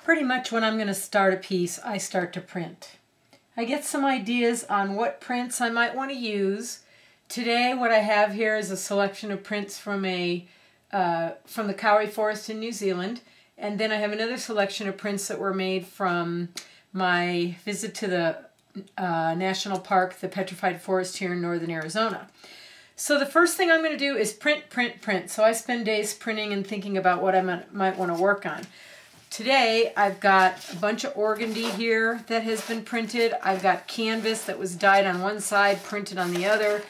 Pretty much when I'm going to start a piece, I start to print. I get some ideas on what prints I might want to use. Today what I have here is a selection of prints from the Kauri Forest in New Zealand, and then I have another selection of prints that were made from my visit to the National Park, the Petrified Forest here in northern Arizona. So the first thing I'm going to do is print, print, print. So I spend days printing and thinking about what I might want to work on. Today I've got a bunch of organdy here that has been printed. I've got canvas that was dyed on one side, printed on the other.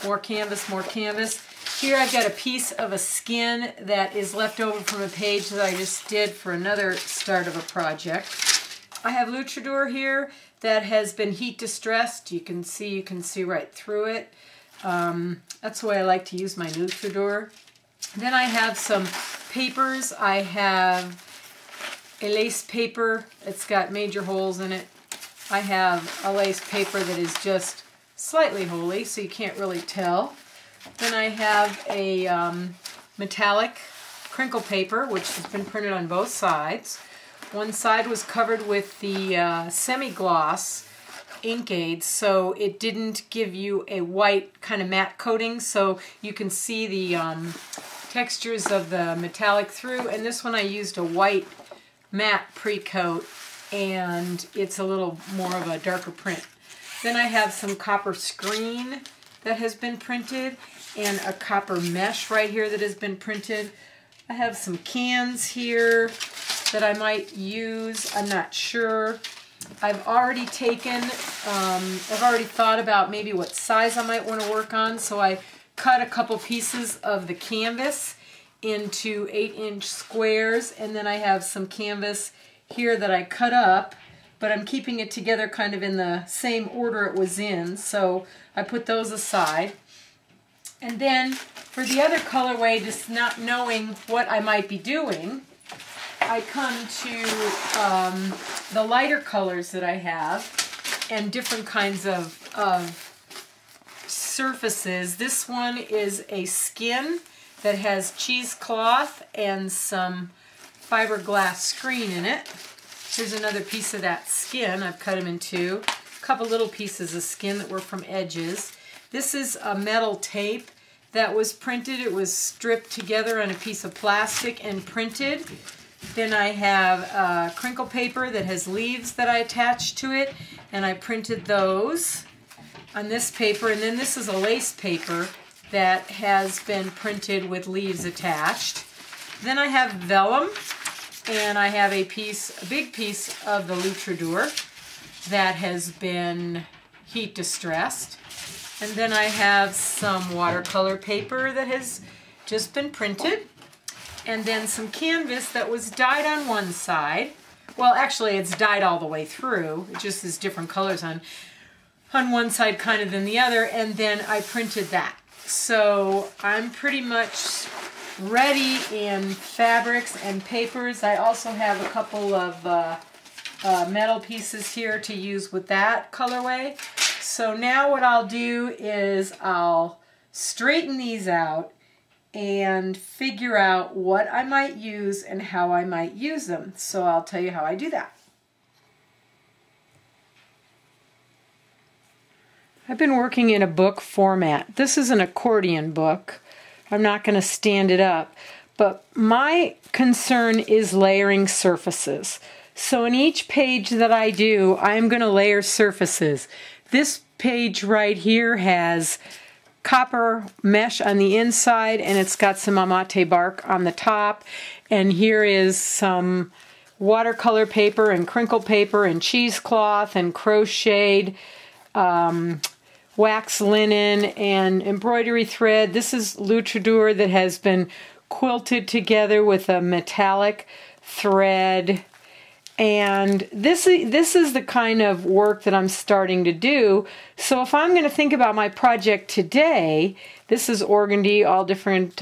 More canvas, more canvas. Here I've got a piece of a skin that is left over from a page that I just did for another start of a project. I have Luchador here that has been heat distressed. You can see right through it. That's the way I like to use my Luchador. Then I have some papers. I have a lace paper. It's got major holes in it. I have a lace paper that is just slightly holy, so you can't really tell. Then I have a metallic crinkle paper, which has been printed on both sides. One side was covered with the semi-gloss ink aids, so it didn't give you a white kind of matte coating, so you can see the textures of the metallic through. And this one I used a white matte pre-coat, and it's a little more of a darker print. Then I have some copper screen that has been printed and a copper mesh right here that has been printed. I have some cans here that I might use. I'm not sure. I've already thought about maybe what size I might want to work on, so I cut a couple pieces of the canvas into 8-inch squares, and then I have some canvas here that I cut up, but I'm keeping it together kind of in the same order it was in, so I put those aside. And then for the other colorway, just not knowing what I might be doing, I come to the lighter colors that I have and different kinds of surfaces. This one is a skin that has cheesecloth and some fiberglass screen in it. Here's another piece of that skin. I've cut them in two. A couple little pieces of skin that were from edges. This is a metal tape that was printed. It was stripped together on a piece of plastic and printed. Then I have crinkle paper that has leaves that I attached to it, and I printed those on this paper. And then this is a lace paper that has been printed with leaves attached. Then I have vellum, and I have a big piece of the Luchador that has been heat distressed. And then I have some watercolor paper that has just been printed. And then some canvas that was dyed on one side. Well, actually it's dyed all the way through. It just is different colors on one side kind of than the other. And then I printed that. So I'm pretty much ready in fabrics and papers. I also have a couple of metal pieces here to use with that colorway. So now what I'll do is I'll straighten these out and figure out what I might use and how I might use them. So I'll tell you how I do that. I've been working in a book format. This is an accordion book. I'm not going to stand it up, but my concern is layering surfaces. So in each page that I do, I'm going to layer surfaces. This page right here has copper mesh on the inside, and it's got some amate bark on the top. And here is some watercolor paper and crinkle paper and cheesecloth and crocheted wax linen and embroidery thread. This is Luchador that has been quilted together with a metallic thread. And this is the kind of work that I'm starting to do. So if I'm going to think about my project today, this is organdy, all different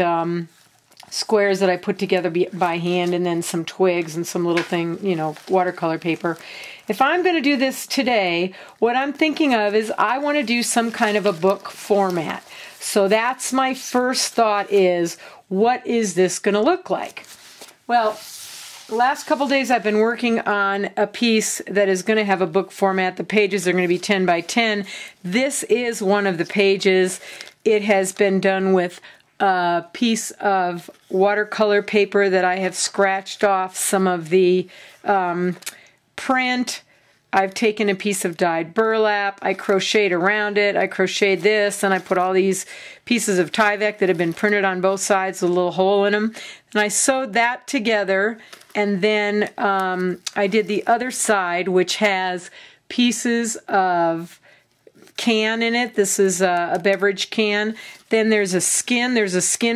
squares that I put together by hand, and then some twigs and some little thing, watercolor paper. If I'm going to do this today, what I'm thinking of is I want to do some kind of a book format. So that's my first thought is, what is this going to look like? Well, last couple days I've been working on a piece that is going to have a book format. The pages are going to be 10 by 10. This is one of the pages. It has been done with a piece of watercolor paper that I have scratched off some of the print. I've taken a piece of dyed burlap, I crocheted around it, I crocheted this, and I put all these pieces of Tyvek that have been printed on both sides with a little hole in them. And I sewed that together, and then I did the other side, which has pieces of can in it. This is a beverage can. Then there's a skin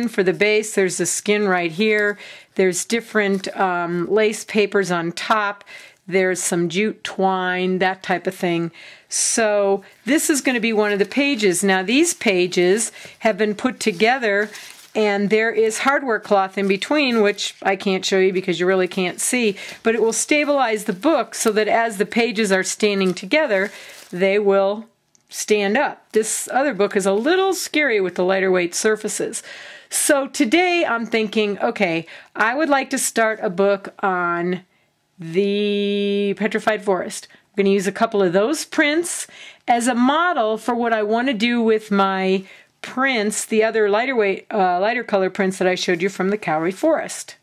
for the base, there's a skin right here. There's different lace papers on top. There's some jute twine, that type of thing. So this is going to be one of the pages. Now these pages have been put together and there is hardware cloth in between, which I can't show you because you really can't see, but it will stabilize the book so that as the pages are standing together, they will stand up. This other book is a little scary with the lighter weight surfaces. So today I'm thinking, okay, I would like to start a book on the Petrified Forest. I'm going to use a couple of those prints as a model for what I want to do with my prints, the other lighter color prints that I showed you from the Kauri Forest.